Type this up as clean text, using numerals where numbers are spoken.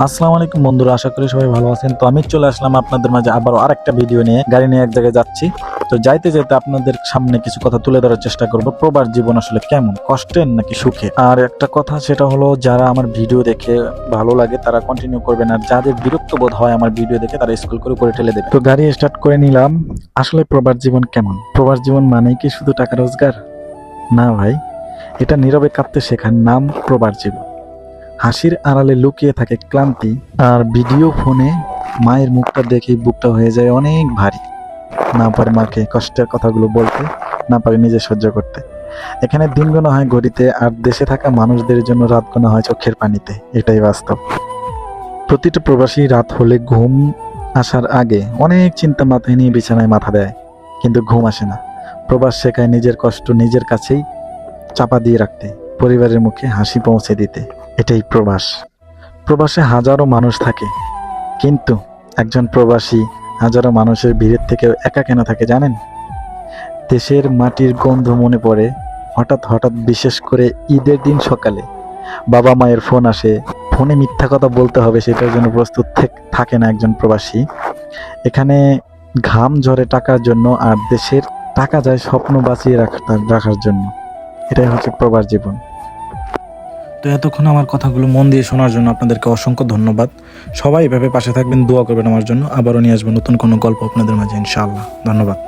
আসসালামু আলাইকুম বন্ধুরা, আশা করি সবাই ভালো আছেন। তো আমি চলে আসলাম আপনাদের মাঝে আবারও আরেকটা ভিডিও নিয়ে। গাড়ি নিয়ে এক জায়গায় যাচ্ছি। তো যাইতে যেতে আপনাদের সামনে কিছু কথা তুলে ধরার চেষ্টা করব। প্রবাস জীবন আসলে কেমন, কষ্টের নাকি সুখে। আর একটা কথা, সেটা হলো যারা আমার ভিডিও দেখে ভালো লাগে তারা কন্টিনিউ করবেন, আর যাদের বিরক্ত বোধ হয় আমার ভিডিও দেখে তারা স্কুল করে উপরে ঠেলে দেবে। তো গাড়ি স্টার্ট করে নিলাম। আসলে প্রবাস জীবন কেমন? প্রবাস জীবন মানেই কি শুধু টাকা রোজগার? না ভাই, এটা নীরবে কাঁদতে শেখার নাম প্রবাস জীবন। হাসির আড়ালে লুকিয়ে থাকে ক্লান্তি, আর ভিডিও ফোনে মায়ের মুখটা দেখেই বুকটা হয়ে যায় অনেক ভারী। না পারে মাকে কষ্টের কথাগুলো বলতে, না পারে নিজে সহ্য করতে। এখানে দিন গোনা হয় ঘড়িতে, আর দেশে থাকা মানুষদের জন্য রাত গোনা হয় চোখের পানিতে। এটাই বাস্তব। প্রতিটা প্রবাসী রাত হলে ঘুম আসার আগে অনেক চিন্তা মাথায় নিয়ে বিছানায় মাথা দেয়, কিন্তু ঘুম আসে না। প্রবাস শেখায় নিজের কষ্ট নিজের কাছেই চাপা দিয়ে রাখতে, পরিবারের মুখে হাসি পৌঁছে দিতে। এটাই প্রবাস। প্রবাসে হাজারো মানুষ থাকে, কিন্তু একজন প্রবাসী হাজারো মানুষের ভিড়ের থেকেও একা কেন থাকে জানেন? দেশের মাটির গন্ধ মনে পড়ে হঠাৎ হঠাৎ, বিশেষ করে ঈদের দিন সকালে। বাবা মায়ের ফোন আসে, ফোনে মিথ্যা কথা বলতে হবে সেটার জন্য প্রস্তুত থাকে না একজন প্রবাসী। এখানে ঘাম ঝরে টাকার জন্য, আর দেশের টাকা যায় স্বপ্ন বাঁচিয়ে রাখার জন্য। এটাই হচ্ছে প্রবাস জীবন। তো এতক্ষণ আমার কথাগুলো মন দিয়ে শোনার জন্য আপনাদেরকে অসংখ্য ধন্যবাদ। সবাই এভাবে পাশে থাকবেন, দোয়া করবেন আমার জন্য। আবারও নিয়ে আসবো নতুন কোনো গল্প আপনাদের মাঝে, ইনশাআল্লাহ। ধন্যবাদ।